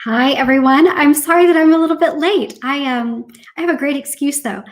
Hi, everyone. I'm sorry that I'm a little bit late. I have a great excuse though.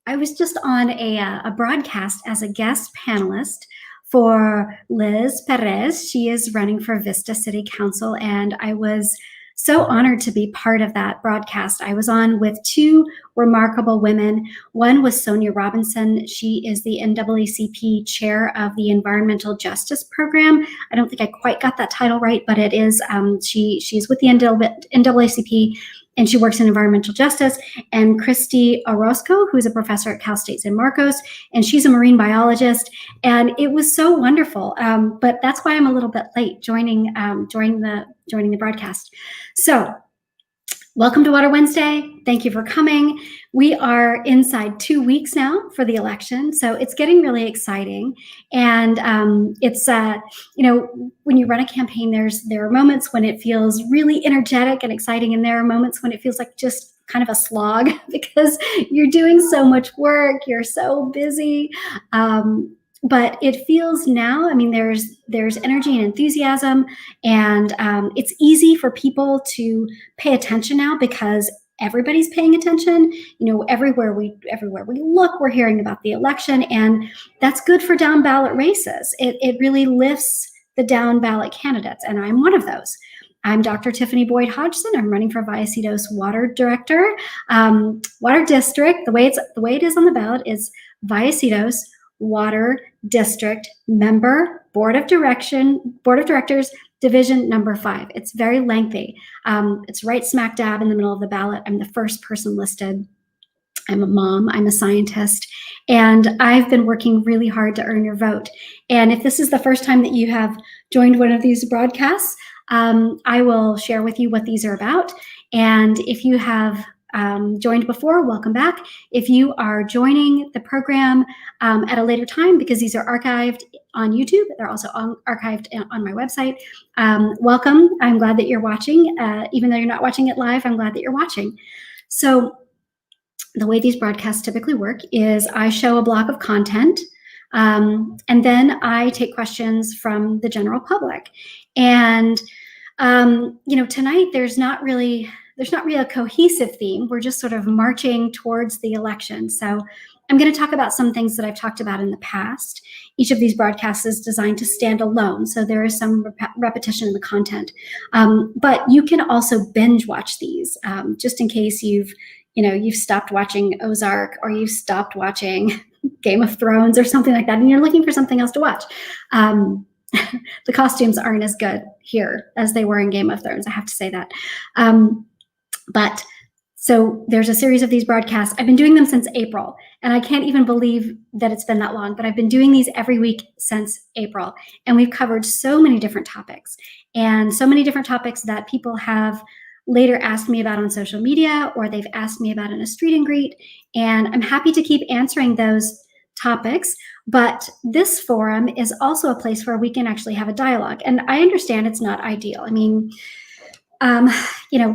I was just on a broadcast as a guest panelist for Liz Perez. She is running for Vista City Council, and I was so honored to be part of that broadcast. I was on with two remarkable women. One was Sonia Robinson. She is the NAACP chair of the Environmental Justice Program. I don't think I quite got that title right, but it is. She's with the NAACP, and she works in environmental justice. And Christy Orozco, who's a professor at Cal State San Marcos, and she's a marine biologist. And it was so wonderful. But that's why I'm a little bit late joining the broadcast. So, welcome to Water Wednesday. Thank you for coming. We are inside 2 weeks now for the election, so it's getting really exciting. And it's when you run a campaign, there are moments when it feels really energetic and exciting, and there are moments when it feels like just kind of a slog because you're doing so much work, you're so busy. But it feels now, there's energy and enthusiasm, and it's easy for people to pay attention now because everybody's paying attention. Everywhere we look, we're hearing about the election, and that's good for down ballot races. It really lifts the down ballot candidates, and I'm one of those. I'm Dr. Tiffany Boyd Hodgson. I'm running for Vallecitos Water Director, Water District. The way it is on the ballot is Vallecitos Water District Member Board of Directors, Division number 5. It's very lengthy. It's right smack dab in the middle of the ballot. I'm the first person listed. I'm a mom, I'm a scientist, and I've been working really hard to earn your vote. And if this is the first time that you have joined one of these broadcasts, I will share with you what these are about. And if you have joined before, welcome back. If you are joining the program at a later time, because these are archived on YouTube, they're also archived on my website, welcome. I'm glad that you're watching. Even though you're not watching it live, I'm glad that you're watching. So the way these broadcasts typically work is I show a block of content, and then I take questions from the general public. And tonight there's not really a cohesive theme. We're just sort of marching towards the election. So I'm going to talk about some things that I've talked about in the past. Each of these broadcasts is designed to stand alone, so there is some repetition in the content. But you can also binge watch these, just in case you've stopped watching Ozark, or you've stopped watching Game of Thrones or something like that, and you're looking for something else to watch. The costumes aren't as good here as they were in Game of Thrones, I have to say that. But so there's a series of these broadcasts. I've been doing them since April, and I can't even believe that it's been that long, but I've been doing these every week since April, and we've covered so many different topics, and so many different topics that people have later asked me about on social media, or they've asked me about in a street and greet, and I'm happy to keep answering those topics. But this forum is also a place where we can actually have a dialogue, and I understand it's not ideal.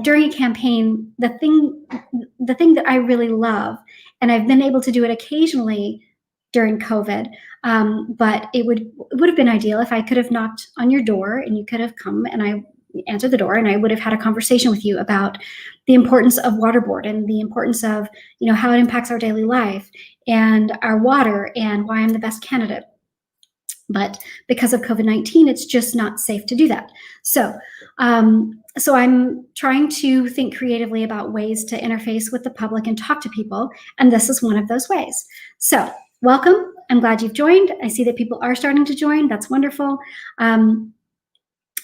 During a campaign, the thing that I really love, and I've been able to do it occasionally during COVID, but it would have been ideal if I could have knocked on your door and you could have come and I answered the door and I would have had a conversation with you about the importance of water board and the importance of, how it impacts our daily life and our water and why I'm the best candidate. But because of COVID-19, it's just not safe to do that. So I'm trying to think creatively about ways to interface with the public and talk to people, and this is one of those ways. So welcome. I'm glad you've joined. I see that people are starting to join. That's wonderful. I'm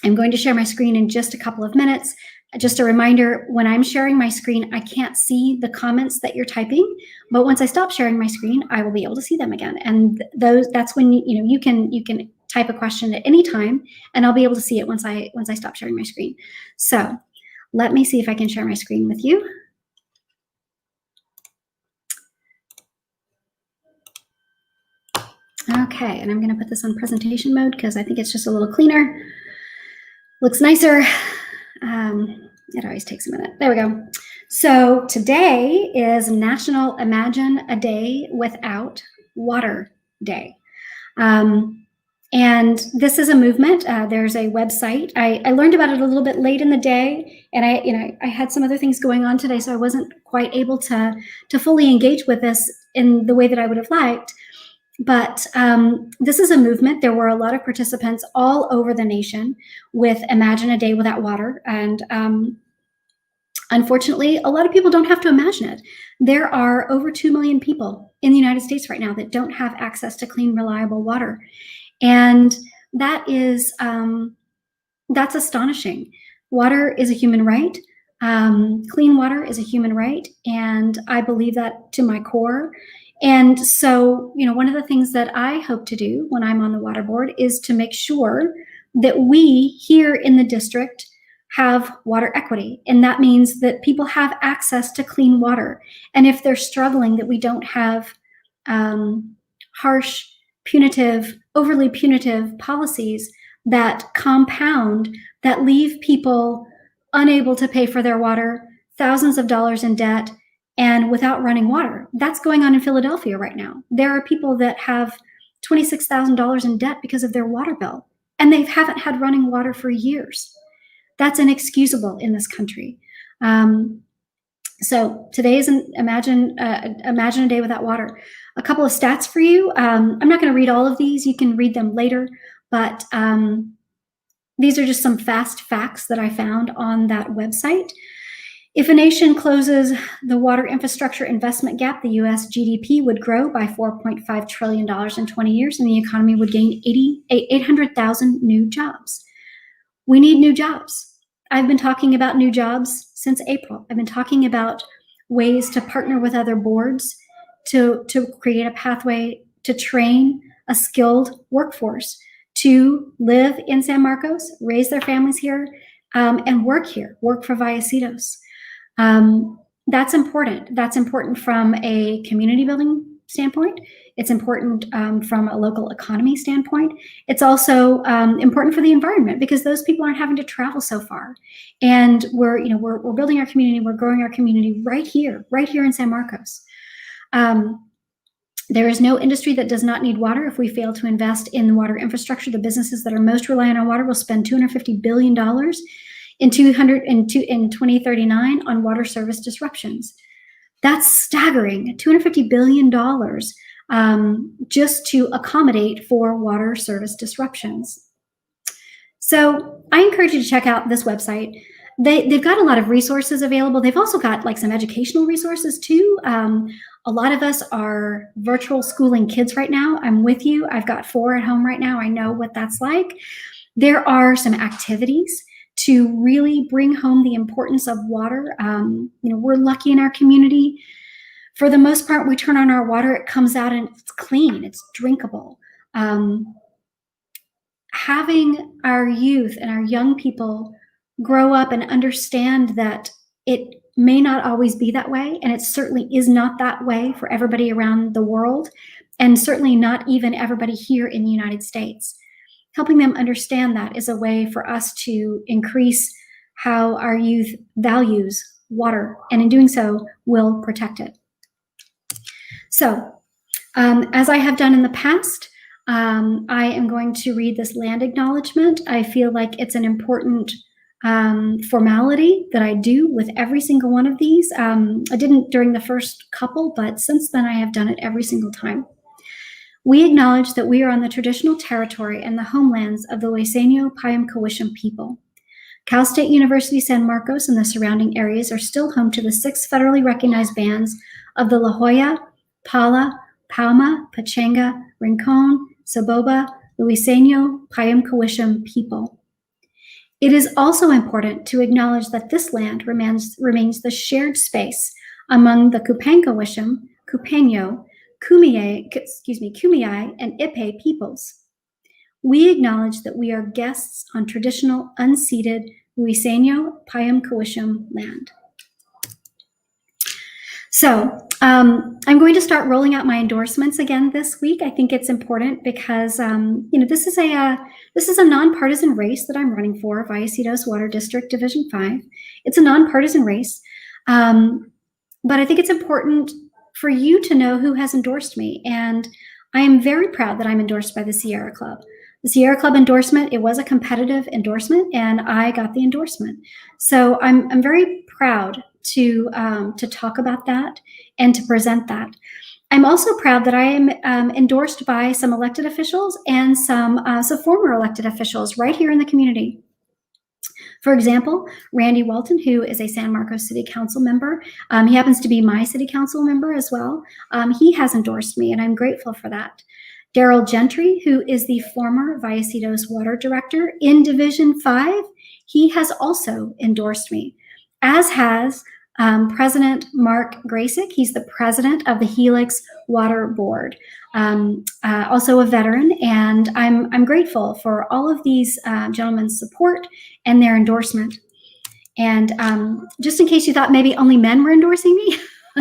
going to share my screen in just a couple of minutes. Just a reminder, when I'm sharing my screen, I can't see the comments that you're typing, but once I stop sharing my screen, I will be able to see them again. And that's when you can type a question at any time, and I'll be able to see it once I stop sharing my screen. So let me see if I can share my screen with you. Okay, and I'm going to put this on presentation mode because I think it's just a little cleaner. Looks nicer. It always takes a minute. There we go. So today is National Imagine a Day Without Water Day. And this is a movement. There's a website. I learned about it a little bit late in the day, and I had some other things going on today, so I wasn't quite able to fully engage with this in the way that I would have liked. But this is a movement. There were a lot of participants all over the nation with Imagine a Day Without Water. And unfortunately, a lot of people don't have to imagine it. There are over 2 million people in the United States right now that don't have access to clean, reliable water. And that is, that's astonishing. Water is a human right. Clean water is a human right. And I believe that to my core. And so, one of the things that I hope to do when I'm on the water board is to make sure that we here in the district have water equity. And that means that people have access to clean water. And if they're struggling, that we don't have harsh, punitive, overly punitive policies that compound, that leave people unable to pay for their water, thousands of dollars in debt, and without running water. That's going on in Philadelphia right now. There are people that have $26,000 in debt because of their water bill, and they haven't had running water for years. That's inexcusable in this country. So today is Imagine a Day Without Water. A couple of stats for you. I'm not going to read all of these. You can read them later, but these are just some fast facts that I found on that website. If a nation closes the water infrastructure investment gap, the U.S. GDP would grow by $4.5 trillion in 20 years, and the economy would gain 800,000 new jobs. We need new jobs. I've been talking about new jobs since April. I've been talking about ways to partner with other boards to create a pathway to train a skilled workforce to live in San Marcos, raise their families here, and work here, work for Vallecitos. That's important. That's important from a community building standpoint. It's important from a local economy standpoint. It's also important for the environment because those people aren't having to travel so far. And we're building our community, we're growing our community right here in San Marcos. There is no industry that does not need water. If we fail to invest in water infrastructure, the businesses that are most reliant on water will spend $250 billion in 2039 on water service disruptions. That's staggering, $250 billion just to accommodate for water service disruptions. So I encourage you to check out this website. They've got a lot of resources available. They've also got like some educational resources too. A lot of us are virtual schooling kids right now. I'm with you. I've got 4 at home right now. I know what that's like. There are some activities to really bring home the importance of water. We're lucky in our community. For the most part, we turn on our water, it comes out and it's clean, it's drinkable. Having our youth and our young people grow up and understand that it may not always be that way, and it certainly is not that way for everybody around the world, and certainly not even everybody here in the United States. Helping them understand that is a way for us to increase how our youth values water, and in doing so, will protect it. So, as I have done in the past, I am going to read this land acknowledgement. I feel like it's an important formality that I do with every single one of these. I didn't during the first couple, but since then I have done it every single time. We acknowledge that we are on the traditional territory and the homelands of the Luiseño Payam people. Cal State University San Marcos and the surrounding areas are still home to the 6 federally recognized bands of the La Jolla, Pala, Palma, Pachanga, Rincon, Saboba, Luiseño Payam people. It is also important to acknowledge that this land remains the shared space among the Kupanka-Wisham, Kupeño, Kumeyaay, and Ipe peoples. We acknowledge that we are guests on traditional unceded Luiseño Payam land. So I'm going to start rolling out my endorsements again this week. I think it's important because this is a nonpartisan race that I'm running for, Vallecitos Water District Division 5. It's a nonpartisan race, but I think it's important for you to know who has endorsed me, and I am very proud that I'm endorsed by the Sierra Club. The Sierra Club endorsement, it was a competitive endorsement, and I got the endorsement. So I'm very proud to talk about that and to present that. I'm also proud that I am endorsed by some elected officials and some former elected officials right here in the community. For example, Randy Walton, who is a San Marcos City Council member, he happens to be my City Council member as well. He has endorsed me, and I'm grateful for that. Daryl Gentry, who is the former Vallecitos Water Director in Division 5, he has also endorsed me, as has President Mark Grasick. He's the president of the Helix Water Board, also a veteran, and I'm grateful for all of these gentlemen's support and their endorsement. And just in case you thought maybe only men were endorsing me,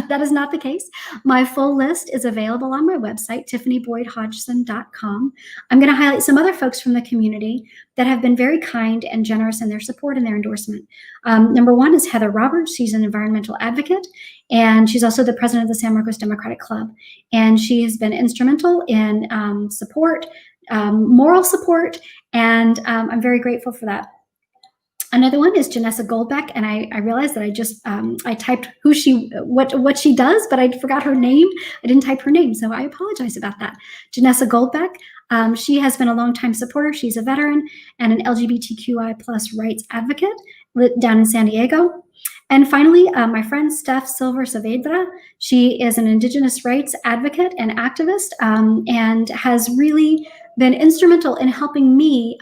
that is not the case. My full list is available on my website, tiffanyboydhodgson.com. I'm going to highlight some other folks from the community that have been very kind and generous in their support and their endorsement. Number one is Heather Roberts. She's an environmental advocate, and she's also the president of the San Marcos Democratic Club. And she has been instrumental in support, moral support, and I'm very grateful for that. Another one is Janessa Goldbeck, and I realized that I just I typed what she does, but I forgot her name. I didn't type her name, so I apologize about that. Janessa Goldbeck, she has been a longtime supporter. She's a veteran and an LGBTQI+ rights advocate down in San Diego. And finally, my friend Steph Silver Saavedra, she is an Indigenous rights advocate and activist, and has really been instrumental in helping me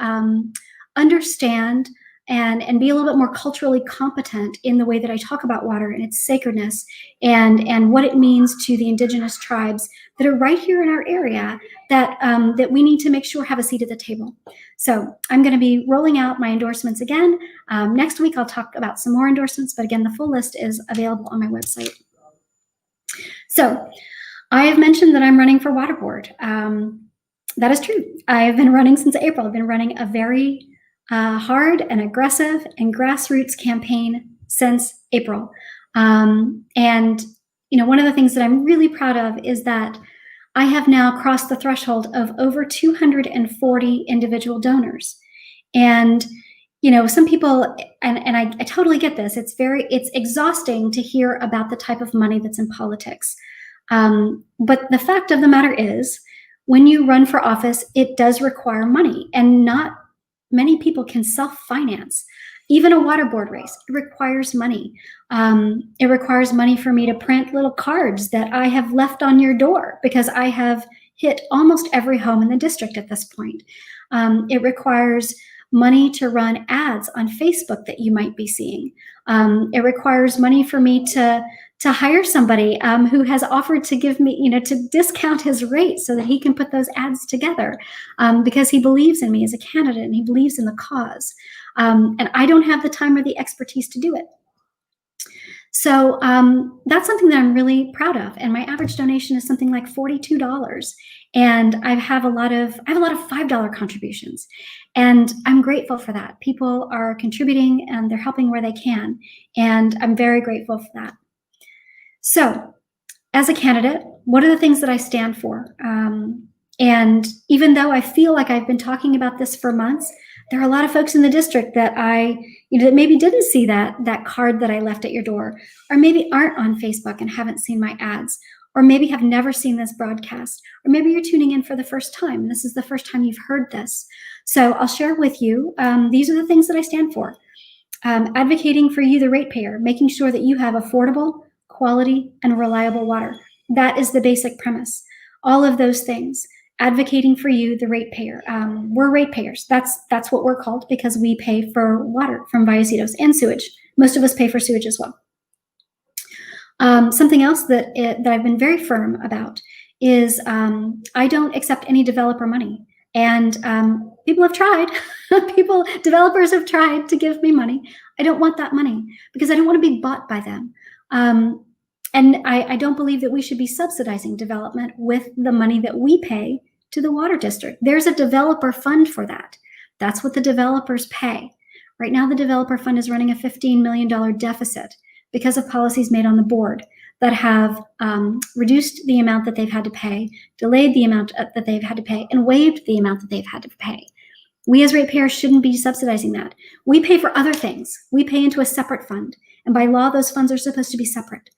understand and be a little bit more culturally competent in the way that I talk about water and its sacredness and what it means to the Indigenous tribes that are right here in our area that we need to make sure have a seat at the table. So I'm going to be rolling out my endorsements again. Next week, I'll talk about some more endorsements, but again, the full list is available on my website. So I have mentioned that I'm running for water board. That is true. I've been running since April. I've been running a very hard and aggressive and grassroots campaign since April. And, one of the things that I'm really proud of is that I have now crossed the threshold of over 240 individual donors. And, some people, and I totally get this, it's exhausting to hear about the type of money that's in politics. But the fact of the matter is, when you run for office, it does require money, and not many people can self-finance. Even a water board race, it requires money. It requires money for me to print little cards that I have left on your door because I have hit almost every home in the district at this point. It requires money to run ads on Facebook that you might be seeing. It requires money for me to hire somebody who has offered to give me, to discount his rate so that he can put those ads together because he believes in me as a candidate and he believes in the cause. And I don't have the time or the expertise to do it. So that's something that I'm really proud of. And my average donation is something like $42. And I have a lot of $5 contributions. And I'm grateful for that. People are contributing and they're helping where they can. And I'm very grateful for that. So as a candidate, what are the things that I stand for? And even though I feel like I've been talking about this for months, there are a lot of folks in the district that that maybe didn't see that card that I left at your door, or maybe aren't on Facebook and haven't seen my ads, or maybe have never seen this broadcast, or maybe you're tuning in for the first time. This is the first time you've heard this. So I'll share with you, these are the things that I stand for. Advocating for you, the ratepayer, making sure that you have affordable, quality, and reliable water. That is the basic premise. All of those things. Advocating for you, the ratepayer. We're ratepayers. That's what we're called because we pay for water from Vallecitos and sewage. Most of us pay for sewage as well. Something else that I've been very firm about is I don't accept any developer money. And people have tried. Developers have tried to give me money. I don't want that money because I don't want to be bought by them. And I don't believe that we should be subsidizing development with the money that we pay to the water district. There's a developer fund for that. That's what the developers pay. Right now, the developer fund is running a $15 million deficit because of policies made on the board. that have reduced the amount that they've had to pay, delayed the amount that they've had to pay, and waived the amount that they've had to pay. We as ratepayers shouldn't be subsidizing that. We pay for other things. We pay into a separate fund, and by law, those funds are supposed to be separate.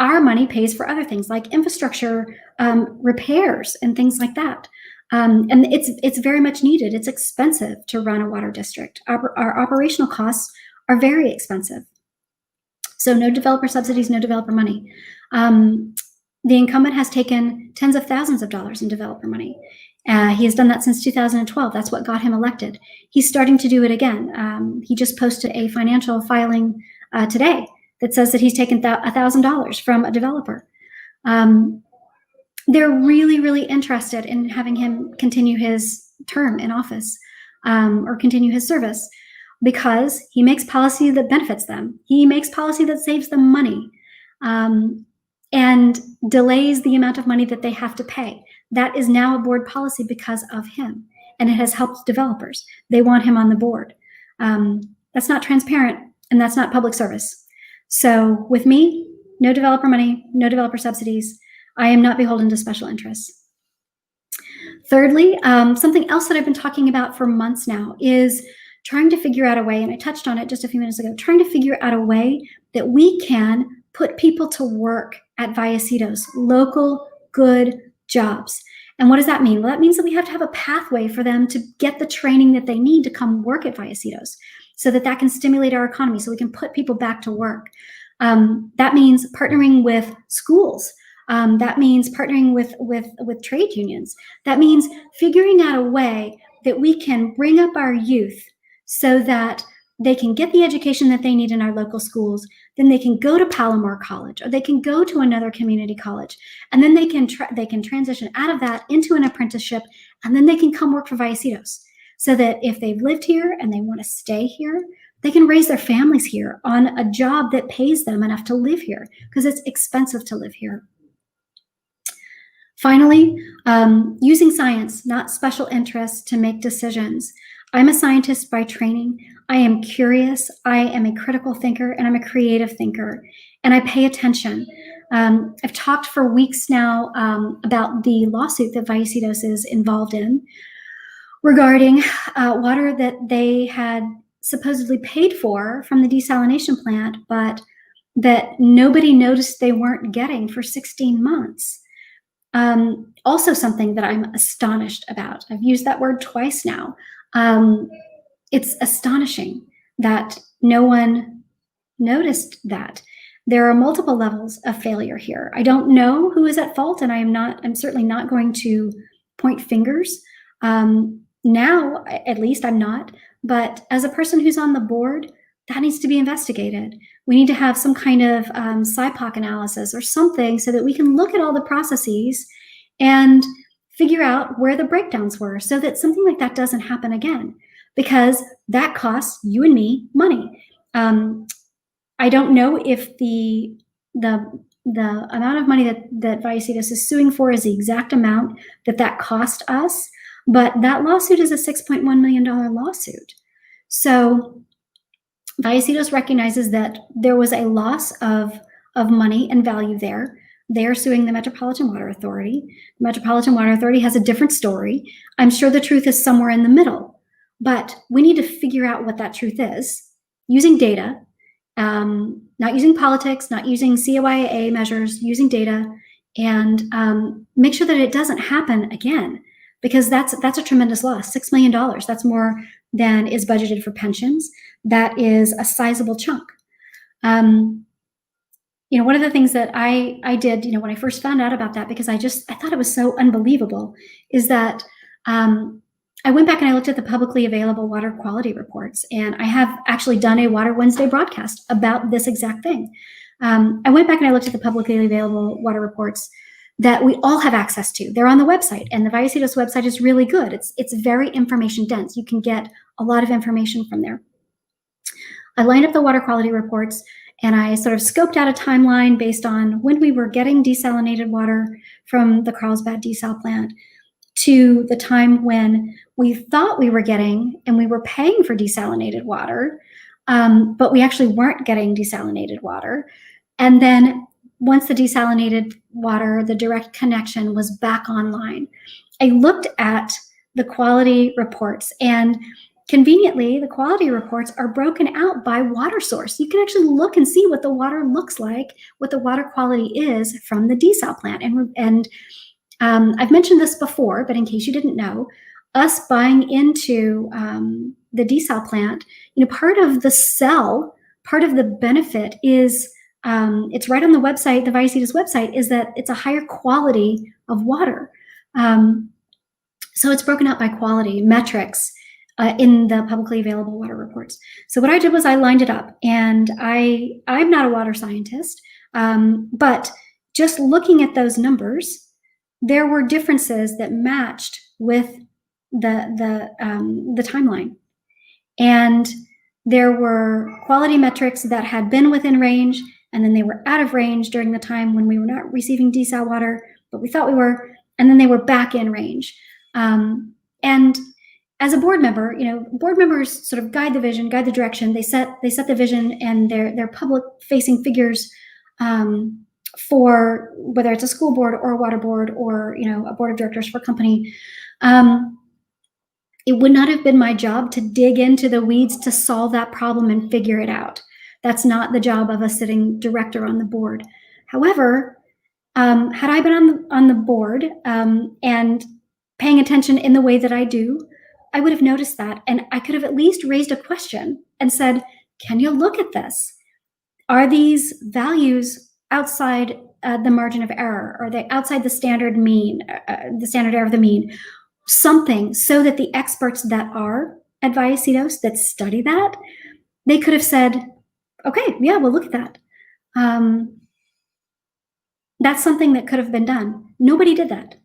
Our money pays for other things like infrastructure repairs and things like that. And it's very much needed. It's expensive to run a water district. Our operational costs are very expensive. So no developer subsidies, no developer money. The incumbent has taken tens of thousands of dollars in developer money. He has done that since 2012. That's what got him elected. He's starting to do it again. He just posted a financial filing today that says that he's taken $1,000 from a developer. They're really, really interested in having him continue his term in office or continue his service because he makes policy that benefits them. He makes policy that saves them money and delays the amount of money that they have to pay. That is now a board policy because of him, and it has helped developers. They want him on the board. That's not transparent, and that's not public service. So with me, no developer money, no developer subsidies. I am not beholden to special interests. Thirdly, something else that I've been talking about for months now is trying to figure out a way, and I touched on it just a few minutes ago, trying to figure out a way that we can put people to work at Vallecitos, local, good jobs. And what does that mean? Well, that means that we have to have a pathway for them to get the training that they need to come work at Vallecitos so that can stimulate our economy, so we can put people back to work. That means partnering with schools. That means partnering with trade unions. That means figuring out a way that we can bring up our youth so that they can get the education that they need in our local schools. Then they can go to Palomar College, or they can go to another community college, and then they can transition out of that into an apprenticeship, and then they can come work for Vallecitos. So that if they've lived here and they want to stay here, they can raise their families here on a job that pays them enough to live here, because it's expensive to live here. Finally, using science, not special interests, to make decisions. I'm a scientist by training. I am curious, I am a critical thinker, and I'm a creative thinker, and I pay attention. I've talked for weeks now about the lawsuit that Vallecitos is involved in regarding water that they had supposedly paid for from the desalination plant, but that nobody noticed they weren't getting for 16 months. Also something that I'm astonished about. I've used that word twice now. It's astonishing that no one noticed that. There are multiple levels of failure here. I don't know who is at fault, and I'm certainly not going to point fingers. Now, at least I'm not, but as a person who's on the board, that needs to be investigated. We need to have some kind of SIPOC analysis or something so that we can look at all the processes and figure out where the breakdowns were so that something like that doesn't happen again, because that costs you and me money. I don't know if the amount of money that Vallecitos is suing for is the exact amount that cost us, but that lawsuit is a $6.1 million lawsuit. So Vallecitos recognizes that there was a loss of money and value there. They are suing the Metropolitan Water Authority. The Metropolitan Water Authority has a different story. I'm sure the truth is somewhere in the middle, but we need to figure out what that truth is using data, not using politics, not using COIA measures, using data, and make sure that it doesn't happen again, because that's a tremendous loss. $6 million, that's more than is budgeted for pensions. That is a sizable chunk. One of the things that I did, when I first found out about that, because I thought it was so unbelievable, is that I went back and I looked at the publicly available water quality reports, and I have actually done a Water Wednesday broadcast about this exact thing. I went back and I looked at the publicly available water reports that we all have access to. They're on the website, and the Vallecitos website is really good. It's very information dense. You can get a lot of information from there. I lined up the water quality reports, and I sort of scoped out a timeline based on when we were getting desalinated water from the Carlsbad desal plant to the time when we thought we were getting and we were paying for desalinated water, but we actually weren't getting desalinated water. And then once the desalinated water, the direct connection was back online, I looked at the quality reports, and conveniently, the quality reports are broken out by water source. You can actually look and see what the water looks like, what the water quality is from the desal plant. And I've mentioned this before, but in case you didn't know, us buying into the desal plant, part of the benefit is it's right on the website, the Vallecitos website, is that it's a higher quality of water. So it's broken out by quality metrics in the publicly available water reports. So what I did was I lined it up, and I'm not a water scientist, but just looking at those numbers, there were differences that matched with the timeline, and there were quality metrics that had been within range, and then they were out of range during the time when we were not receiving desal water, but we thought we were, and then they were back in range. And as a board member, board members sort of guide the vision, guide the direction. They set the vision, and their public-facing figures for whether it's a school board or a water board or a board of directors for a company. It would not have been my job to dig into the weeds to solve that problem and figure it out. That's not the job of a sitting director on the board. However, had I been on the board and paying attention in the way that I do, I would have noticed that, and I could have at least raised a question and said, can you look at this? Are these values outside the margin of error? Are they outside the standard mean, the standard error of the mean? Something so that the experts that are at Vallecitos that study that, they could have said, okay, yeah, we'll look at that. That's something that could have been done. Nobody did that.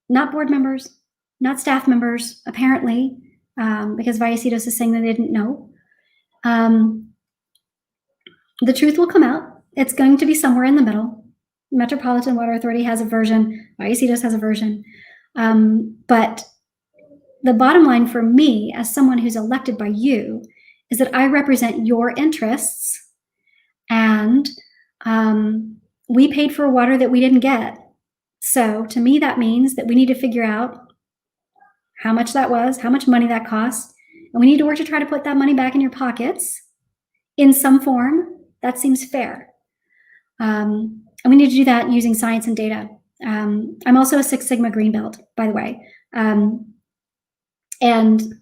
Not board members, not staff members, apparently, because Vallecitos is saying that they didn't know. The truth will come out. It's going to be somewhere in the middle. Metropolitan Water Authority has a version. Vallecitos has a version. But the bottom line for me, as someone who's elected by you, is that I represent your interests, and we paid for water that we didn't get. So to me, that means that we need to figure out how much that was, how much money that cost, and we need to work to try to put that money back in your pockets in some form. That seems fair. And we need to do that using science and data. I'm also a Six Sigma Green Belt, by the way. And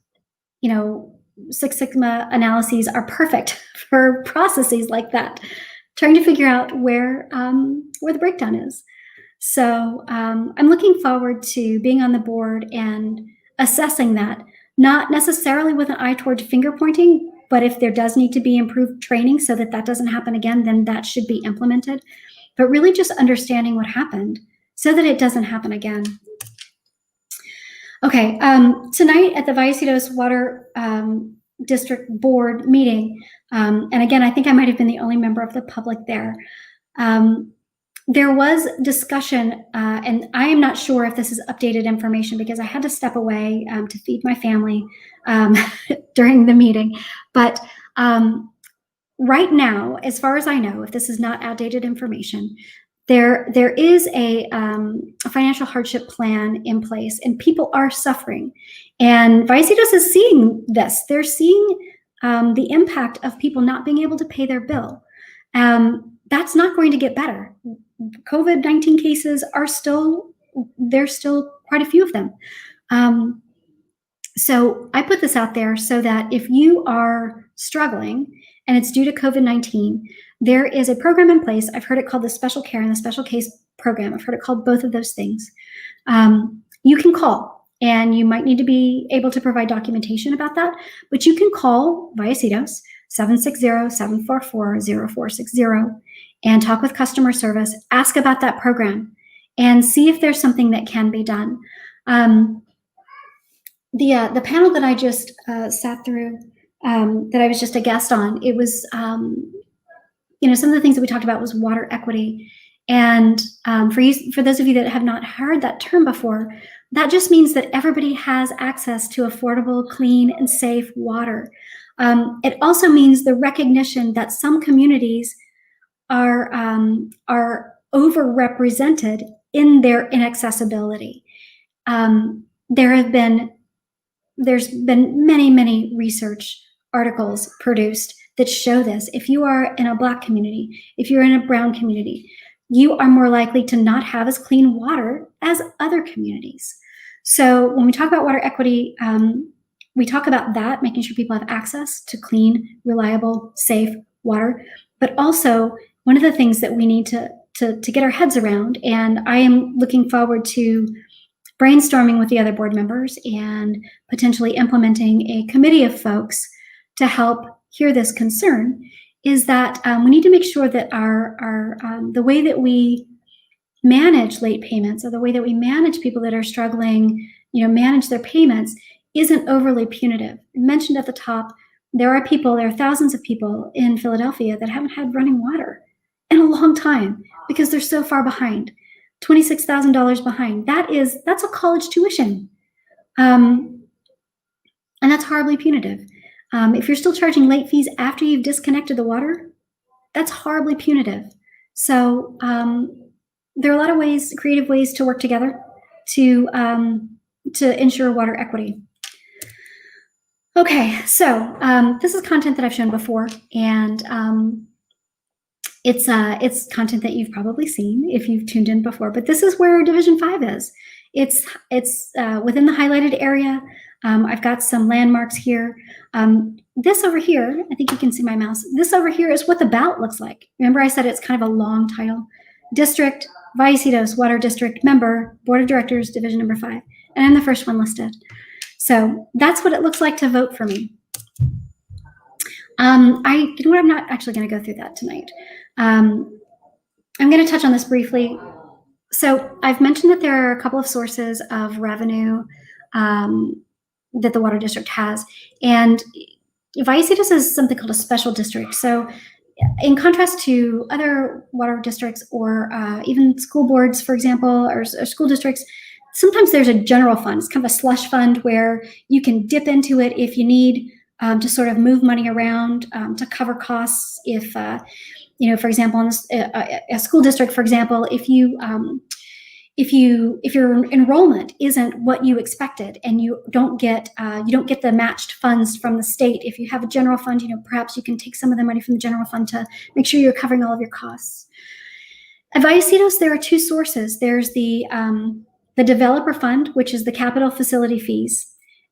Six Sigma analyses are perfect for processes like that, trying to figure out where the breakdown is. So I'm looking forward to being on the board and assessing that, not necessarily with an eye toward finger pointing, but if there does need to be improved training so that that doesn't happen again, then that should be implemented. But really just understanding what happened so that it doesn't happen again. Okay, tonight at the Vallecitos Water District Board meeting, and again, I think I might have been the only member of the public there, there was discussion, and I am not sure if this is updated information because I had to step away to feed my family during the meeting. But right now, as far as I know, if this is not outdated information, there is a financial hardship plan in place, and people are suffering. And Vallecitos is seeing this. They're seeing the impact of people not being able to pay their bill. That's not going to get better. COVID-19 cases are there's still quite a few of them. So I put this out there so that if you are struggling and it's due to COVID-19, there is a program in place. I've heard it called the Special Care and the Special Case Program. I've heard it called both of those things. You can call, and you might need to be able to provide documentation about that, but you can call Vallecitos 760-744-0460 and talk with customer service, ask about that program, and see if there's something that can be done. The panel that I just sat through, that I was just a guest on, it was, some of the things that we talked about was water equity. And for those of you that have not heard that term before, that just means that everybody has access to affordable, clean, and safe water. It also means the recognition that some communities are overrepresented in their inaccessibility. There's been many research articles produced that show this. If you are in a Black community, if you're in a brown community, you are more likely to not have as clean water as other communities. So when we talk about water equity, we talk about that, making sure people have access to clean, reliable, safe water, but also one of the things that we need to get our heads around, and I am looking forward to brainstorming with the other board members and potentially implementing a committee of folks to help hear this concern, is that we need to make sure that the way that we manage late payments, or the way that we manage people that are struggling, manage their payments, isn't overly punitive. I mentioned at the top, there are thousands of people in Philadelphia that haven't had running water in a long time because they're so far behind. $26,000 behind. That's a college tuition. And that's horribly punitive. If you're still charging late fees after you've disconnected the water, that's horribly punitive. So there are a lot of creative ways to work together to ensure water equity. Okay, so this is content that I've shown before, and it's content that you've probably seen if you've tuned in before, but this is where Division 5 is. It's within the highlighted area. I've got some landmarks here. This over here, I think you can see my mouse. This over here is what the ballot looks like. Remember I said it's kind of a long title. District, Vallecitos Water District, member, Board of Directors, Division number 5. And I'm the first one listed. So that's what it looks like to vote for me. I'm not actually going to go through that tonight. I'm going to touch on this briefly. So I've mentioned that there are a couple of sources of revenue that the water district has, and Vallecitos is something called a special district. So in contrast to other water districts or even school boards, for example, or school districts, sometimes there's a general fund. It's kind of a slush fund where you can dip into it if you need to sort of move money around to cover costs. If, for example, in a school district, for example, if your enrollment isn't what you expected and you don't get the matched funds from the state, if you have a general fund, perhaps you can take some of the money from the general fund to make sure you're covering all of your costs. At Vallecitos, there are two sources. There's the developer fund, which is the capital facility fees.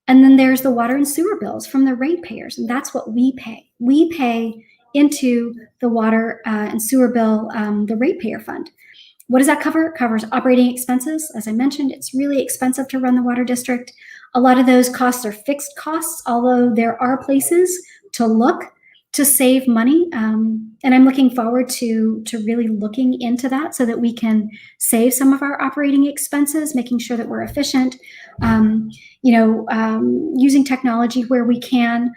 And then there's the water and sewer bills from the ratepayers, and that's what we pay. We pay into the water and sewer bill, the ratepayer fund. What does that cover? It covers operating expenses. As I mentioned, it's really expensive to run the water district. A lot of those costs are fixed costs, although there are places to look to save money. And I'm looking forward to really looking into that so that we can save some of our operating expenses, making sure that we're efficient, using technology where we can,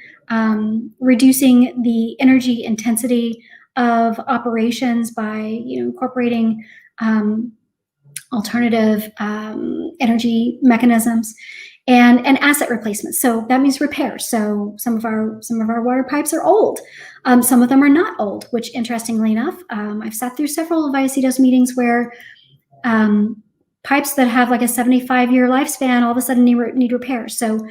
reducing the energy intensity of operations by incorporating alternative energy mechanisms, and asset replacement. So that means repairs. So some of our water pipes are old. Some of them are not old, which interestingly enough, I've sat through several Vallecitos meetings where pipes that have like a 75-year lifespan all of a sudden need repairs. So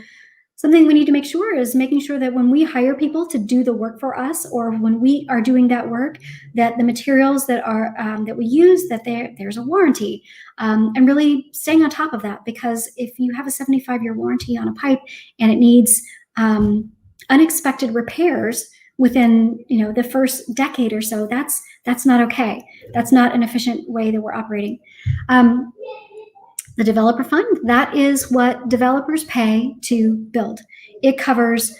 something we need to make sure is making sure that when we hire people to do the work for us, or when we are doing that work, that the materials that are that we use, that there's a warranty, and really staying on top of that. Because if you have a 75-year warranty on a pipe and it needs unexpected repairs within the first decade or so, that's not okay. That's not an efficient way that we're operating. The developer fund, that is what developers pay to build. It covers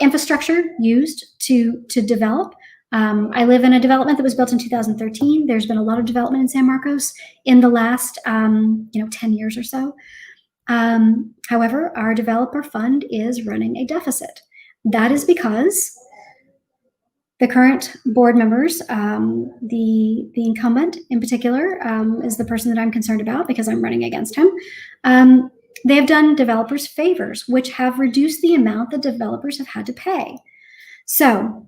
infrastructure used to develop. I live in a development that was built in 2013. There's been a lot of development in San Marcos in the last 10 years or so. However, our developer fund is running a deficit. That is because the current board members, the incumbent in particular, is the person that I'm concerned about because I'm running against him. They have done developers favors, which have reduced the amount that developers have had to pay. So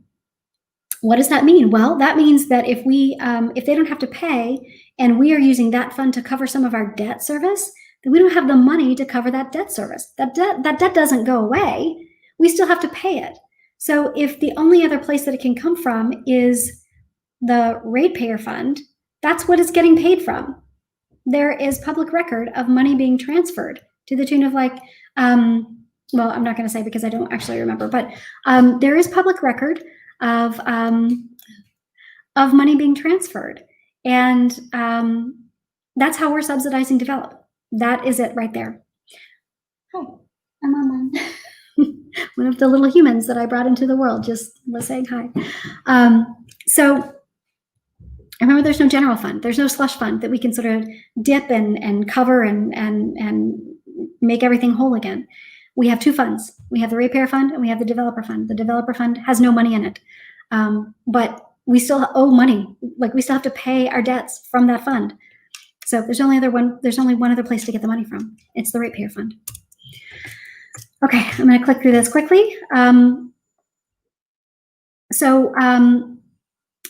What does that mean? Well, that means that if they don't have to pay and we are using that fund to cover some of our debt service, then we don't have the money to cover that debt service. That debt doesn't go away. We still have to pay it. So if the only other place that it can come from is the ratepayer fund, that's what it's getting paid from. There is public record of money being transferred to the tune of well, I'm not going to say because I don't actually remember, but there is public record of money being transferred. And that's how we're subsidizing develop. That is it right there. Hi, I'm online. One of the little humans that I brought into the world just was saying hi. So remember, there's no general fund. There's no slush fund that we can sort of dip and cover and make everything whole again. We have two funds. We have the ratepayer fund and we have the developer fund. The developer fund has no money in it, but we still owe money. Like, we still have to pay our debts from that fund. So there's only one other place to get the money from. It's the ratepayer fund. Okay, I'm going to click through this quickly.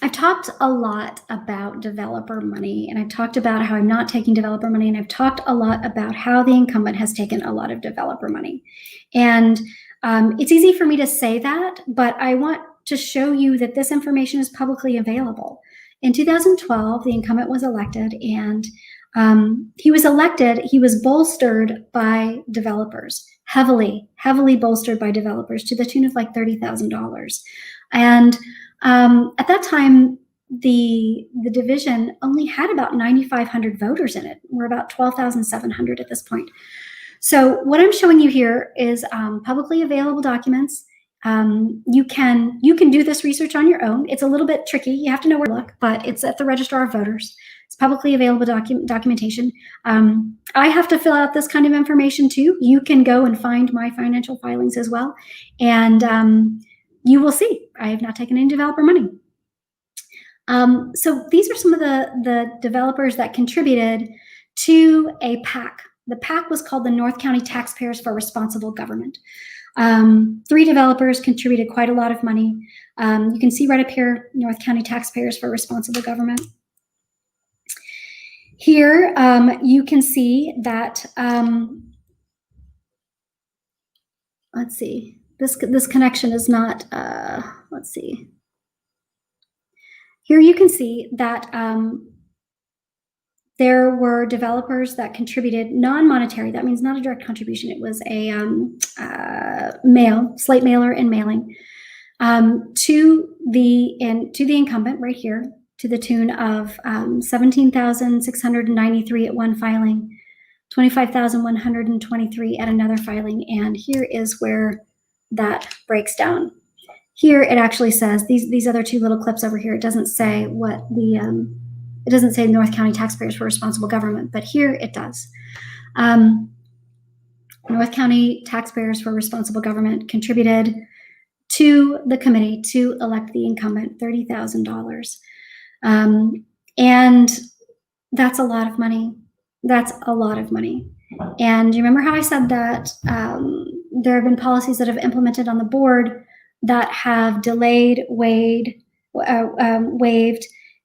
I've talked a lot about developer money, and I've talked about how I'm not taking developer money, and I've talked a lot about how the incumbent has taken a lot of developer money. And it's easy for me to say that, but I want to show you that this information is publicly available. In 2012, the incumbent was elected, and he was bolstered by developers, heavily bolstered by developers to the tune of like $30,000. And at that time, the division only had about 9,500 voters in it. We're about 12,700 at this point. So what I'm showing you here is publicly available documents. You can do this research on your own. It's a little bit tricky. You have to know where to look, but it's at the Registrar of Voters. It's publicly available documentation. I have to fill out this kind of information too. You can go and find my financial filings as well. And you will see I have not taken any developer money. So these are some of the developers that contributed to a PAC. The PAC was called the North County Taxpayers for Responsible Government. 3 developers contributed quite a lot of money. You can see right up here, North County Taxpayers for Responsible Government. Here, you can see that, let's see, this connection is not, let's see. Here you can see that there were developers that contributed non-monetary. That means not a direct contribution. It was a slate mailer and mailing to the incumbent right here, to the tune of $17,693 at one filing, $25,123 at another filing, and here is where that breaks down. Here it actually says these other 2 little clips over here. It doesn't say what the it doesn't say North County Taxpayers for Responsible Government, but here it does. North County Taxpayers for Responsible Government contributed to the committee to elect the incumbent $30,000. And that's a lot of money. That's a lot of money. And you remember how I said that there have been policies that have implemented on the board that have delayed, waived,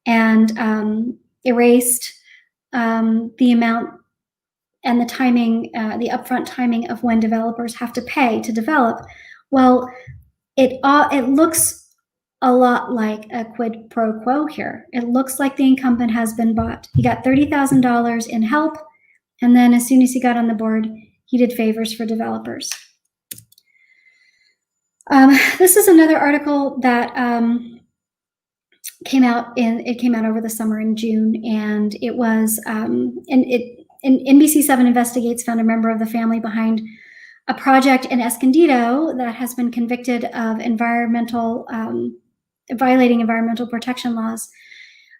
and erased the amount and the timing, the upfront timing of when developers have to pay to develop. Well, it looks a lot like a quid pro quo here. It looks like the incumbent has been bought. He got $30,000 in help, and then as soon as he got on the board, he did favors for developers. This is another article that came out over the summer in June, and it was NBC7 Investigates found a member of the family behind a project in Escondido that has been convicted of violating environmental protection laws.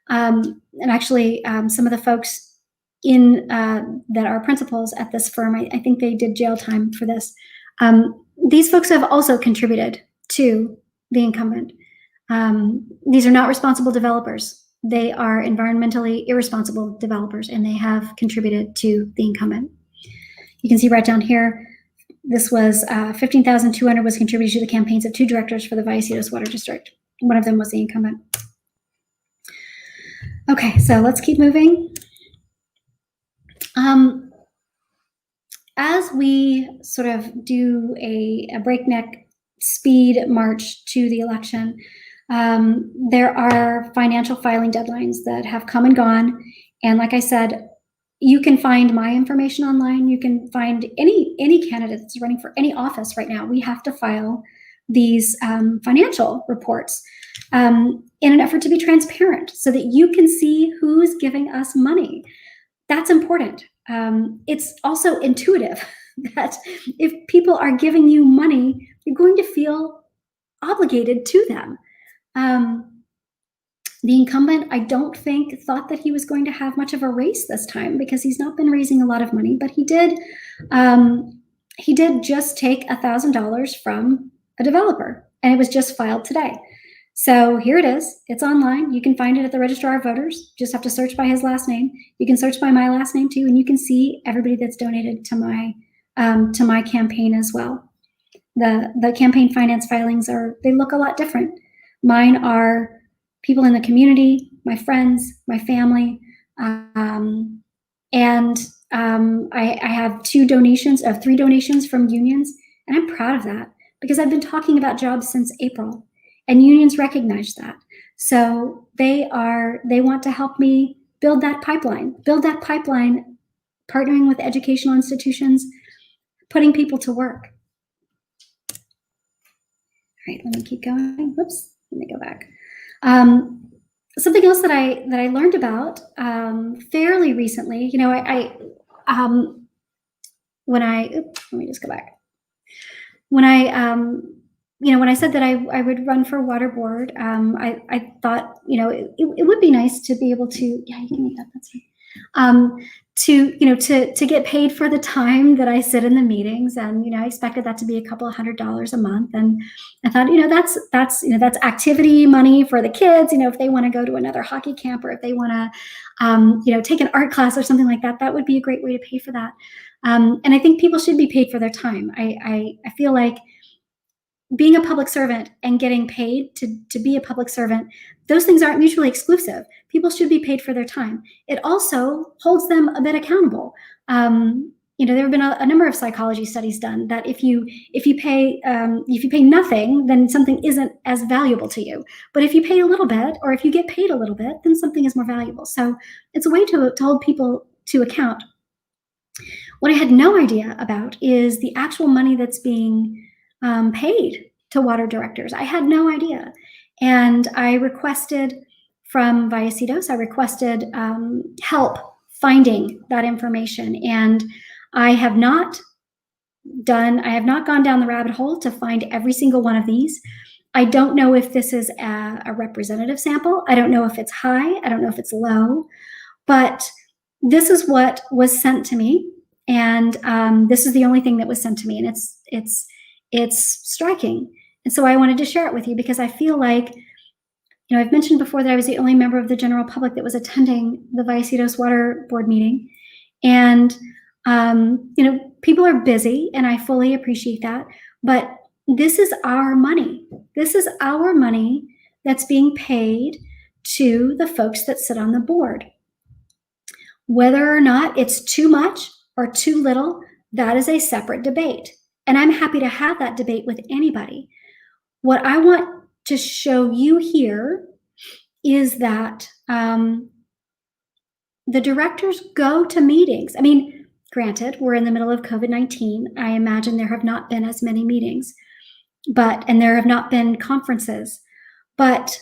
And actually, some of the folks that are principals at this firm, I think they did jail time for this. These folks have also contributed to the incumbent. These are not responsible developers. They are environmentally irresponsible developers, and they have contributed to the incumbent. You can see right down here, this was $15,200 was contributed to the campaigns of 2 directors for the Vallecitos Water District. One of them was the incumbent. Okay, so let's keep moving. As we sort of do a breakneck speed march to the election, there are financial filing deadlines that have come and gone. And like I said, you can find my information online. You can find any candidate that's running for any office right now. We have to file these financial reports in an effort to be transparent so that you can see who's giving us money. That's important. It's also intuitive that if people are giving you money, you're going to feel obligated to them. The incumbent, I don't think, thought that he was going to have much of a race this time because he's not been raising a lot of money, but he did just take $1,000 from a developer, and it was just filed today. So here it is. It's online. You can find it at the Registrar of Voters. Just have to search by his last name. You can search by my last name too, and you can see everybody that's donated to my campaign as well. The campaign finance filings they look a lot different. Mine are people in the community, my friends, my family, and I have 3 donations from unions, and I'm proud of that because I've been talking about jobs since April. And unions recognize that. So they want to help me build that pipeline, partnering with educational institutions, putting people to work. All right, let me keep going. Whoops, let me go back. Something else that I learned about fairly recently, let me just go back. When I said that I would run for water board, I thought, it would be nice to be able to, yeah, you can make that, that's right. To get paid for the time that I sit in the meetings. And, I expected that to be a couple of $100 a month. And I thought, that's activity money for the kids, if they want to go to another hockey camp or if they want to, take an art class or something like that, that would be a great way to pay for that. And I think people should be paid for their time. I feel like being a public servant and getting paid to be a public servant, those things aren't mutually exclusive. People should be paid for their time. It also holds them a bit accountable. There have been a number of psychology studies done that if you pay nothing, then something isn't as valuable to you. But if you pay a little bit, or if you get paid a little bit, then something is more valuable. So it's a way to hold people to account. What I had no idea about is the actual money that's being paid to water directors. I had no idea. And I requested from Vallecitos, help finding that information. And I have not gone down the rabbit hole to find every single one of these. I don't know if this is a representative sample. I don't know if it's high. I don't know if it's low. But this is what was sent to me. And this is the only thing that was sent to me. And it's striking. And so I wanted to share it with you because I feel like, I've mentioned before that I was the only member of the general public that was attending the Vallecitos Water Board meeting. And, people are busy and I fully appreciate that, but this is our money. This is our money that's being paid to the folks that sit on the board. Whether or not it's too much or too little, that is a separate debate. And I'm happy to have that debate with anybody. What I want to show you here is that the directors go to meetings. I mean, granted, we're in the middle of COVID-19. I imagine there have not been as many meetings, and there have not been conferences. But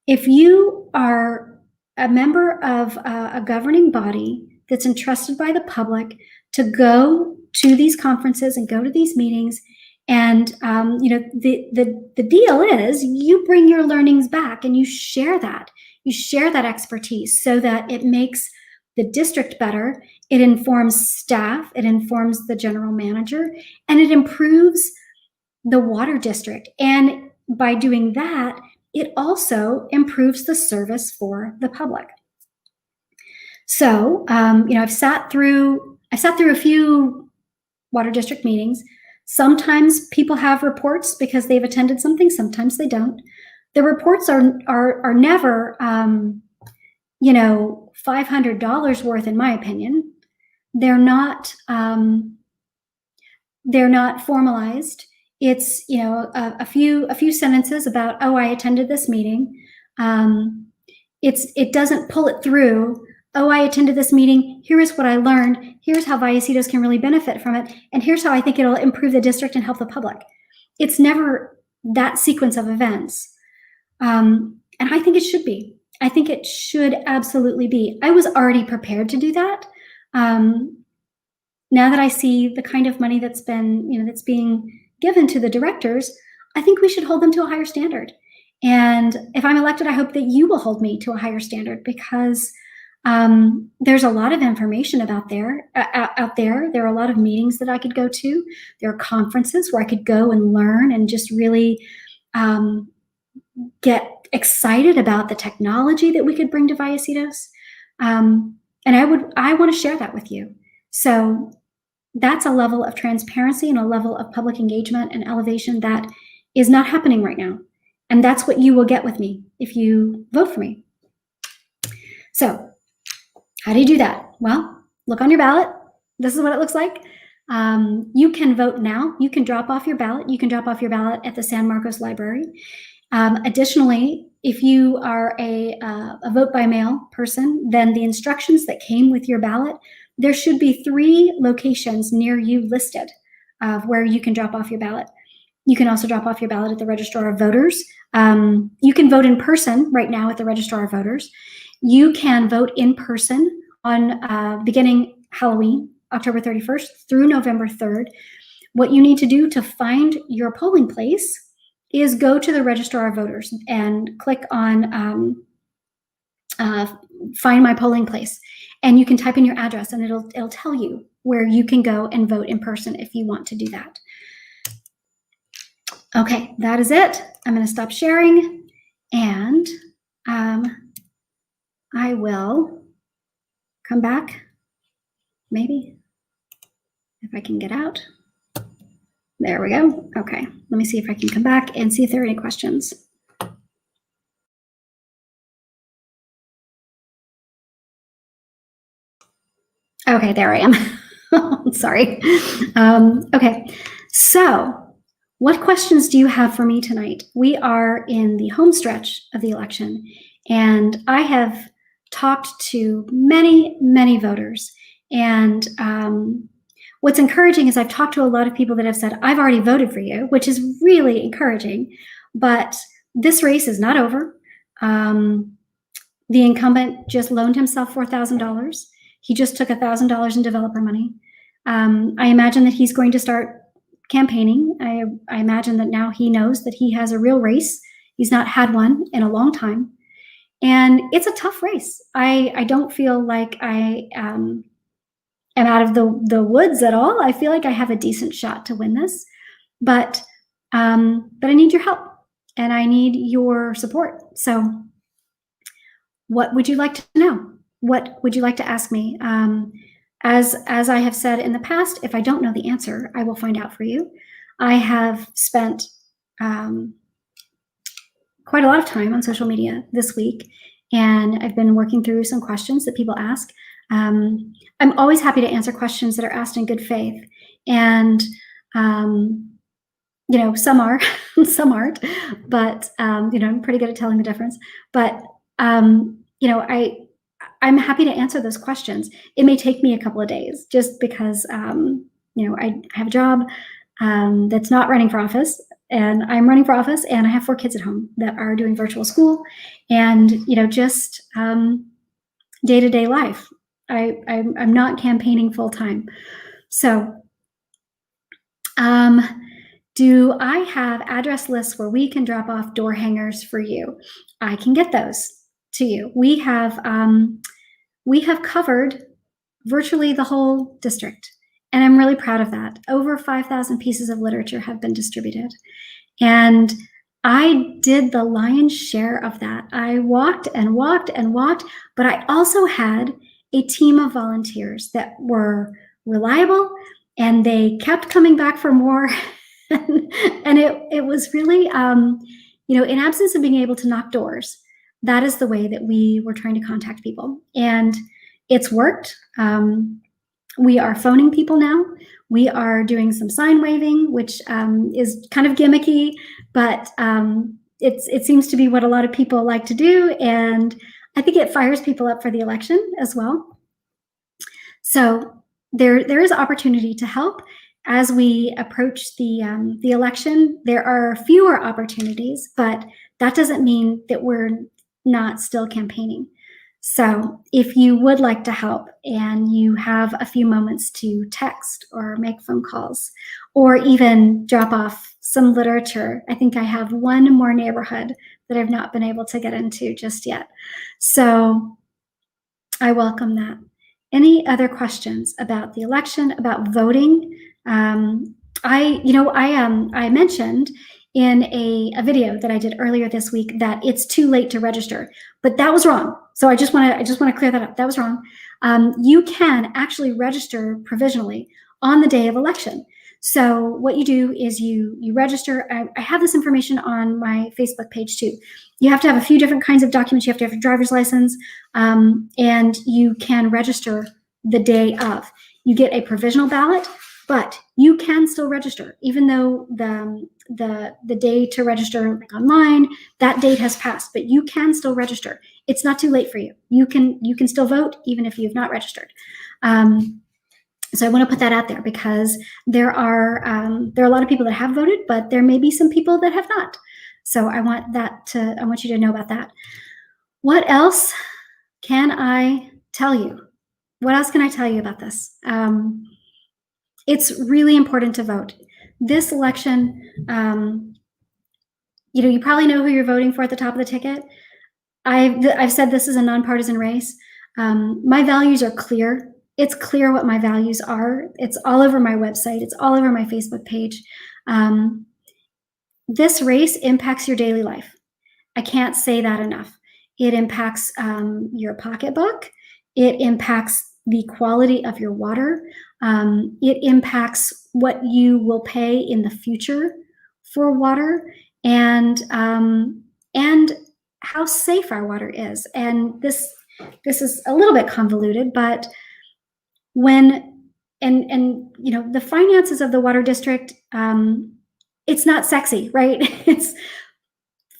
if you are a member of a governing body that's entrusted by the public to go to these conferences and go to these meetings, and the deal is you bring your learnings back and you share that expertise so that it makes the district better. It informs staff, it informs the general manager, and it improves the water district. And by doing that, it also improves the service for the public. So, I've sat through a few water district meetings. Sometimes people have reports because they've attended something, sometimes they don't. The reports are never, you know, $500 worth, in my opinion. They're not formalized. It's, you know, a few sentences about, oh, I attended this meeting. It doesn't pull it through. Oh, I attended this meeting. Here is what I learned. Here's how Vallecitos can really benefit from it. And here's how I think it'll improve the district and help the public. It's never that sequence of events. And I think it should be. I think it should absolutely be. I was already prepared to do that. Now that I see the kind of money that's been, you know, that's being given to the directors, I think we should hold them to a higher standard. And if I'm elected, I hope that you will hold me to a higher standard, because there's a lot of information out there. There are a lot of meetings that I could go to. There are conferences where I could go and learn and just really get excited about the technology that we could bring to Vallecitos. And I want to share that with you. So that's a level of transparency and a level of public engagement and elevation that is not happening right now. And that's what you will get with me if you vote for me. So how do you do that? Well, look on your ballot. This is what it looks like. You can vote now. You can drop off your ballot. You can drop off your ballot at the San Marcos Library. Additionally, if you are a vote by mail person, then the instructions that came with your ballot, there should be 3 locations near you listed where you can drop off your ballot. You can also drop off your ballot at the Registrar of Voters. You can vote in person right now at the Registrar of Voters. You can vote in person on beginning Halloween, October 31st through November 3rd. What you need to do to find your polling place is go to the Registrar of Voters and click on Find My Polling Place. And you can type in your address and it'll tell you where you can go and vote in person if you want to do that. Okay, that is it. I'm going to stop sharing, and I will come back, maybe, if I can get out. There we go. Okay, let me see if I can come back and see if there are any questions. Okay, there I am. Sorry. Okay, so what questions do you have for me tonight? We are in the home stretch of the election, and I have talked to many, many voters. And what's encouraging is I've talked to a lot of people that have said, I've already voted for you, which is really encouraging. But this race is not over. The incumbent just loaned himself $4,000. He just took $1,000 in developer money. I imagine that he's going to start campaigning. I imagine that now he knows that he has a real race. He's not had one in a long time. And it's a tough race. I don't feel like I am out of the woods at all. I feel like I have a decent shot to win this, but I need your help and I need your support. So what would you like to know? What would you like to ask me? As I have said in the past, if I don't know the answer, I will find out for you. I have spent quite a lot of time on social media this week, and I've been working through some questions that people ask. I'm always happy to answer questions that are asked in good faith, and you know, some are, some aren't, but you know, I'm pretty good at telling the difference. But you know, I'm happy to answer those questions. It may take me a couple of days just because, you know, I have a job that's not running for office, and I'm running for office, and I have 4 kids at home that are doing virtual school, and, you know, just day-to-day life. I'm not campaigning full time. So do I have address lists where we can drop off door hangers for you? I can get those to you. We have covered virtually the whole district, and I'm really proud of that. Over 5,000 pieces of literature have been distributed, and I did the lion's share of that. I walked and walked and walked, but I also had a team of volunteers that were reliable, and they kept coming back for more. And it was really in absence of being able to knock doors, that is the way that we were trying to contact people. And it's worked. We are phoning people now. We are doing some sign waving, which is kind of gimmicky, but it seems to be what a lot of people like to do. And I think it fires people up for the election as well. So there is opportunity to help. As we approach the election, there are fewer opportunities, but that doesn't mean that we're not still campaigning. So if you would like to help and you have a few moments to text or make phone calls or even drop off some literature, I think I have one more neighborhood that I've not been able to get into just yet. So I welcome that. Any other questions about the election, about voting? I mentioned in a video that I did earlier this week that it's too late to register, but that was wrong. So I just want to clear that up. That was wrong. You can actually register provisionally on the day of election. So what you do is you register. I have this information on my Facebook page too. You have to have a few different kinds of documents. You have to have your driver's license, and you can register the day of. You get a provisional ballot, but you can still register, even though the day to register online, that date has passed, but you can still register. It's not too late for you. You can still vote even if you've not registered. So I want to put that out there because there are a lot of people that have voted, but there may be some people that have not. So I want you to know about that. What else can I tell you? What else can I tell you about this? It's really important to vote. This election, you probably know who you're voting for at the top of the ticket. I've said this is a nonpartisan race. My values are clear. It's clear what my values are. It's all over my website. It's all over my Facebook page. This race impacts your daily life. I can't say that enough. It impacts your pocketbook. It impacts the quality of your water. It impacts what you will pay in the future for water, and how safe our water is. And this is a little bit convoluted, but the finances of the water district, it's not sexy, right? It's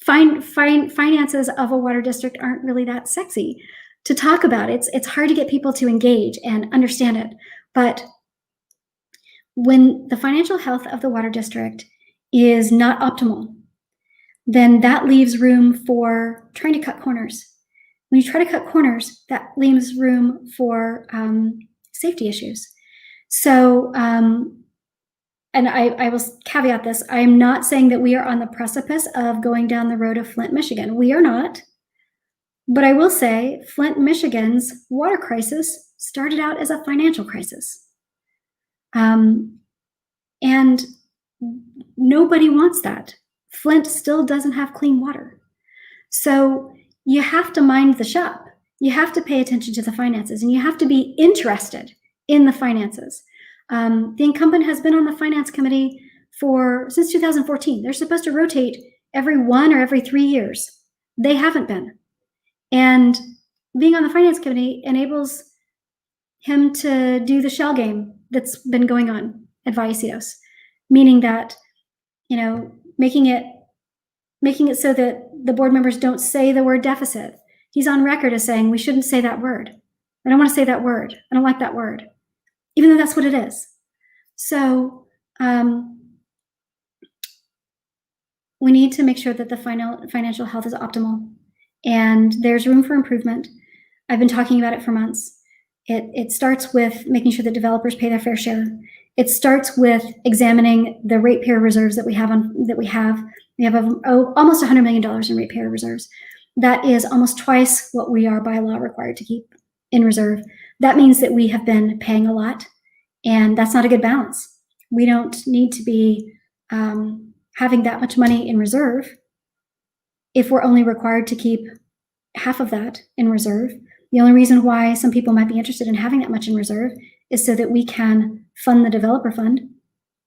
finances of a water district aren't really that sexy to talk about. It's hard to get people to engage and understand it. But when the financial health of the water district is not optimal, then that leaves room for trying to cut corners. When you try to cut corners, that leaves room for safety issues. So, and I will caveat this, I am not saying that we are on the precipice of going down the road of Flint, Michigan. We are not. But I will say Flint, Michigan's water crisis started out as a financial crisis. And nobody wants that. Flint still doesn't have clean water. So you have to mind the shop. You have to pay attention to the finances, and you have to be interested in the finances. The incumbent has been on the finance committee since 2014. They're supposed to rotate every 1 or every 3 years. They haven't been. And being on the finance committee enables him to do the shell game that's been going on at Vallecitos, meaning that, making it so that the board members don't say the word deficit. He's on record as saying we shouldn't say that word. I don't want to say that word. I don't like that word, even though that's what it is. So we need to make sure that the financial health is optimal, and there's room for improvement. I've been talking about it for months. It starts with making sure that developers pay their fair share. It starts with examining the ratepayer reserves that we have. We have almost $100 million in ratepayer reserves. That is almost twice what we are by law required to keep in reserve. That means that we have been paying a lot, and that's not a good balance. We don't need to be having that much money in reserve if we're only required to keep half of that in reserve. The only reason why some people might be interested in having that much in reserve is so that we can fund the developer fund,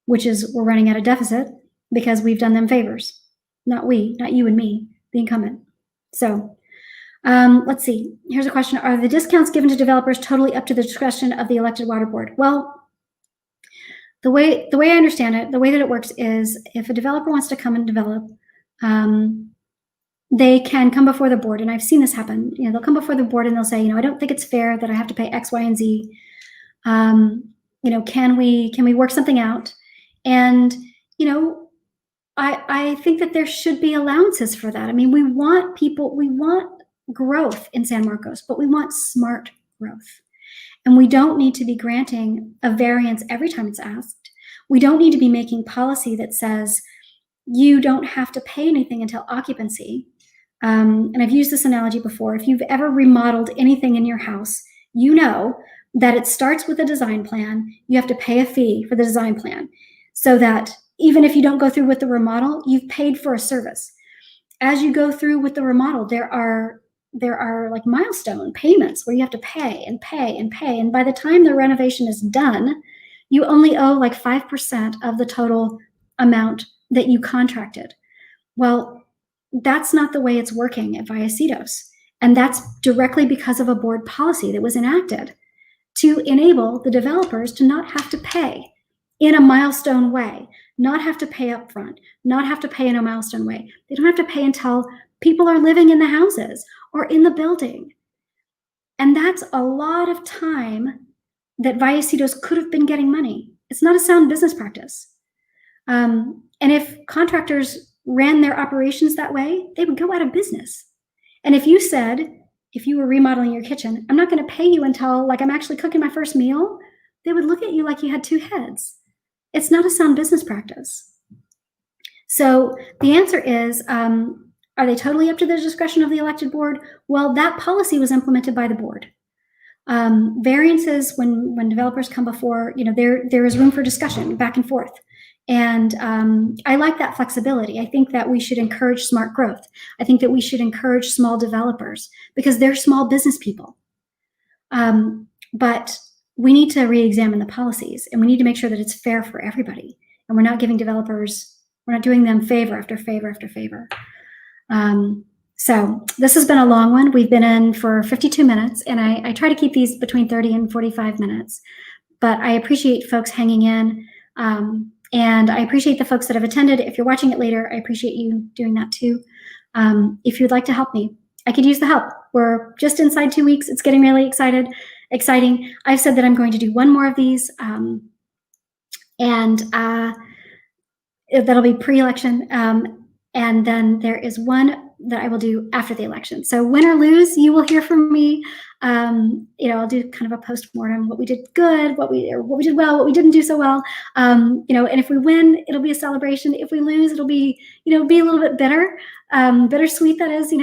which is we're running at a deficit because we've done them favors. not we, not you and me, the incumbent. So let's see. Here's a question. Are the discounts given to developers totally up to the discretion of the elected water board? Well, the way I understand it, the way that it works is if a developer wants to come and develop, they can come before the board, and I've seen this happen. They'll come before the board and they'll say, I don't think it's fair that I have to pay X, Y, and Z. Can we work something out? And I think that there should be allowances for that. I mean, we want growth in San Marcos, but we want smart growth. And we don't need to be granting a variance every time it's asked. We don't need to be making policy that says you don't have to pay anything until occupancy. And I've used this analogy before. If you've ever remodeled anything in your house, you know that it starts with a design plan. You have to pay a fee for the design plan so that even if you don't go through with the remodel, you've paid for a service. As you go through with the remodel, there are like milestone payments where you have to pay and pay and pay. And by the time the renovation is done, you only owe like 5% of the total amount that you contracted. Well, that's not the way it's working at Vallecitos. And that's directly because of a board policy that was enacted to enable the developers to not have to pay in a milestone way, not have to pay up front, not have to pay in a milestone way. They don't have to pay until people are living in the houses or in the building. And that's a lot of time that Vallecitos could have been getting money. It's not a sound business practice. And if contractors ran their operations that way, they would go out of business. And if you said, if you were remodeling your kitchen, I'm not going to pay you until like I'm actually cooking my first meal, they would look at you like you had two heads. It's not a sound business practice. So the answer is, are they totally up to the discretion of the elected board? Well, that policy was implemented by the board. Variances, when developers come before, there is room for discussion back and forth. And I like that flexibility. I think that we should encourage smart growth. I think that we should encourage small developers because they're small business people. But we need to re-examine the policies, and we need to make sure that it's fair for everybody. And we're not giving developers, we're not doing them favor after favor after favor. So this has been a long one. We've been in for 52 minutes, and I try to keep these between 30 and 45 minutes. But I appreciate folks hanging in, and I appreciate the folks that have attended. If you're watching it later, I appreciate you doing that too. If you'd like to help me, I could use the help. We're just inside 2 weeks. It's getting really exciting. I've said that I'm going to do one more of these, and that'll be pre-election. And then there is one that I will do after the election. So win or lose, you will hear from me. I'll do kind of a post-mortem, what we did good, what we did well, what we didn't do so well. And if we win, it'll be a celebration. If we lose, it'll be, be a little bit bitter, bittersweet. That is,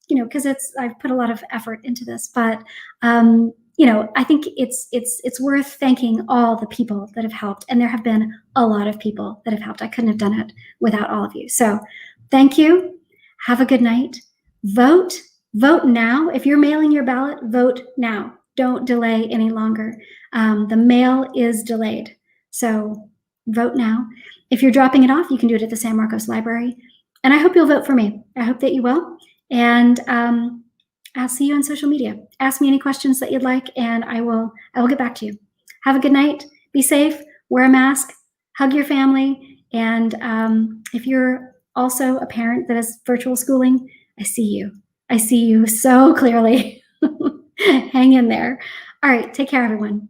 because I've put a lot of effort into this, but I think it's worth thanking all the people that have helped, and there have been a lot of people that have helped. I couldn't have done it without all of you. So thank you. Have a good night. Vote now. If you're mailing your ballot, vote now. Don't delay any longer. The mail is delayed. So vote now. If you're dropping it off, you can do it at the San Marcos Library. And I hope you'll vote for me. I hope that you will. And I'll see you on social media. Ask me any questions that you'd like, and I will get back to you. Have a good night. Be safe. Wear a mask. Hug your family. And if you're also a parent that is virtual schooling, I see you. I see you so clearly. Hang in there. All right. Take care, everyone.